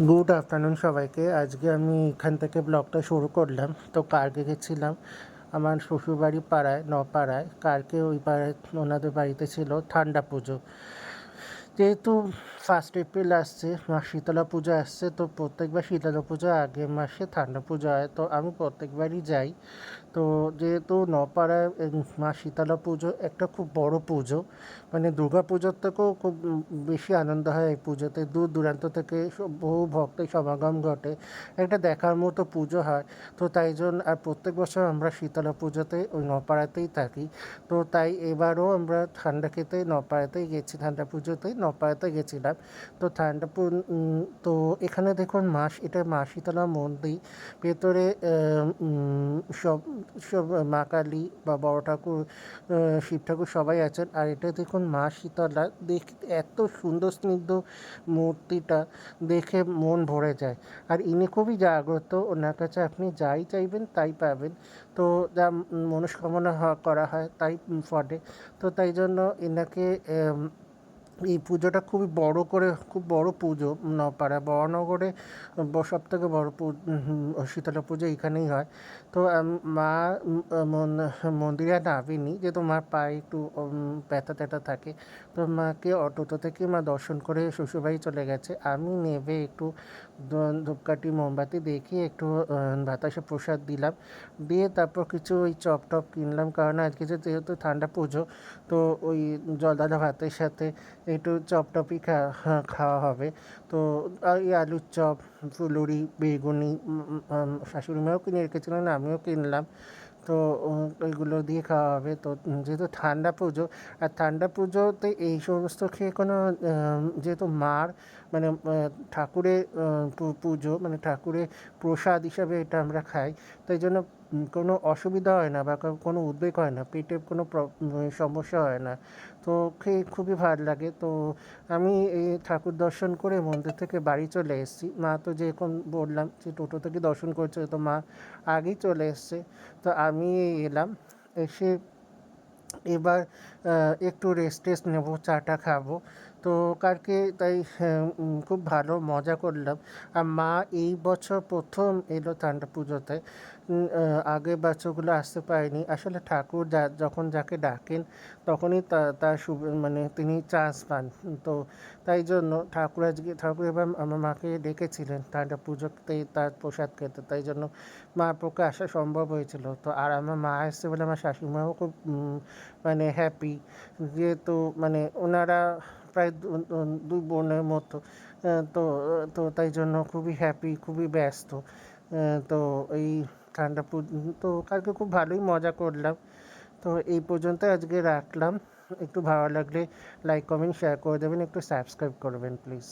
Good afternoon সবাইকে। আজকে আমি এখান থেকে ব্লগটা শুরু করলাম। তো কালকে গেছিলাম আমার শ্বশুরবাড়ি পাড়ায়, নপাড়ায়। কালকে ওই পাড়ায় ওনাদের বাড়িতে ছিল ঠান্ডা পুজো। যেহেতু 1 এপ্রিল আসছে, মা শীতলা পুজো আসছে, তো প্রত্যেকবার শীতলা পুজো আগের মাসে ঠান্ডা পুজো হয়, তো আমি প্রত্যেকবারই যাই। তো যেহেতু নপাড়ায় মা শীতলা পুজো একটা খুব বড় পুজো, মানে দুর্গা পুজোর থেকেও খুব বেশি আনন্দ হয় এই পুজোতে। দূর দূরান্ত থেকে বহু ভক্তের সমাগম ঘটে, একটা দেখার মতো পুজো হয়। তো তাই জন্য আর প্রত্যেক বছর আমরা শীতলা পুজোতে ওই নপাড়াতেই থাকি। তো তাই এবারও আমরা ঠান্ডা খেতে নপাড়াতেই গেছি, ঠান্ডা পুজোতেই নপাড়াতে গেছিলাম। তো তো এখানে দেখুন এটা মা শীতলা মন্দির। ভেতরে সব সব মা কালী বা বড় ঠাকুর, শিব ঠাকুর সবাই আছেন। আর এটা দেখুন মা শীতলা, দেখতে এত সুন্দর স্নিগ্ধ মূর্তিটা, দেখে মন ভরে যায়। আর ইনি খুবই জাগ্রত, ওনার কাছে আপনি যাই চাইবেন তাই পাবেন। তো যা মনস্কামনা করা হয় তাই ফলে। তো তাই জন্য এনাকে এই পুজোটা খুবই বড় করে, খুব বড় পুজো নপাড়া বড়নগরে। সবথেকে বড় শীতলা পুজো এখানেই হয়। তো মা মন্দিরে নামেনি, যেহেতু মার পায়ে একটু ব্যথা ট্যাথা থাকে। তো মাকে অটোতে থেকে মা দর্শন করে শ্বশুরবাড়ি চলে গেছে। আমি নেমে একটু ধূপকাঠি মোমবাতি দেখিয়ে একটু বাতাসে প্রসাদ দিলাম, দিয়ে তারপর কিছু ওই চপ টপ কিনলাম, কারণ আজকে যেহেতু ঠান্ডা পুজো, তো ওই জল দাদা ভাতের সাথে একটু চপ টপই খাওয়া হবে। তো এই আলুর চপ, ফুলুরি, বেগুনি শাশুড়ি মাও কিনে রেখেছিলেন, আমিও কিনলাম। তো ওইগুলো দিয়ে খাওয়া হবে। তো যেহেতু ঠান্ডা পুজো, আর ঠান্ডা পুজোতে এই সমস্ত খেয়ে কোনো যেহেতু মার মানে ঠাকুরের পুজো, মানে ঠাকুরের প্রসাদ হিসাবে এটা আমরা খাই। তাই জন্য কোনো অসুবিধা হয় না বা কোনো উদ্বেগ হয় না, পেটে কোনো সমস্যা হয় না। তো খেয়ে খুবই ভালো লাগে। তো আমি এই ঠাকুর দর্শন করে মন্দির থেকে বাড়ি চলে এসেছি। মা তো যেরকম বললাম যে টোটো থেকে দর্শন করছে, তো মা আগেই চলে এসছে। তো আমি এলাম, এসে এবার একটু রেস্ট টেস্ট নেবো, চাটা খাবো। তো কালকে তাই খুব ভালো মজা করলাম। আর মা এই বছর প্রথম এলো ঠান্ডা পুজোতে। আগের বছরগুলো আসতে পারেনি। আসলে ঠাকুর যখন যাকে ডাকেন তখনই তার মানে তিনি চান্স পান। তো তাই জন্য ঠাকুর এবার আমার মাকে ডেকেছিলেন ঠান্ডা পুজোতে তার প্রসাদ খেতে, তাই জন্য মার পক্ষে আসা সম্ভব হয়েছিল। তো আর আমার মা এসছে বলে আমার শাশুড়িমাও খুব মানে হ্যাপি, যেহেতু মানে ওনারা প্রায় দুই বোনের মতো। তো তো তাই জন্য খুবই হ্যাপি, খুবই ব্যস্ত। তো এই তো কালকে খুব ভালোই মজা করলাম। তো এই পর্যন্ত আজকে রাখলাম। একটু ভালো লাগলে লাইক কমেন্ট শেয়ার করে দেবেন, একটু সাবস্ক্রাইব করবেন প্লিজ।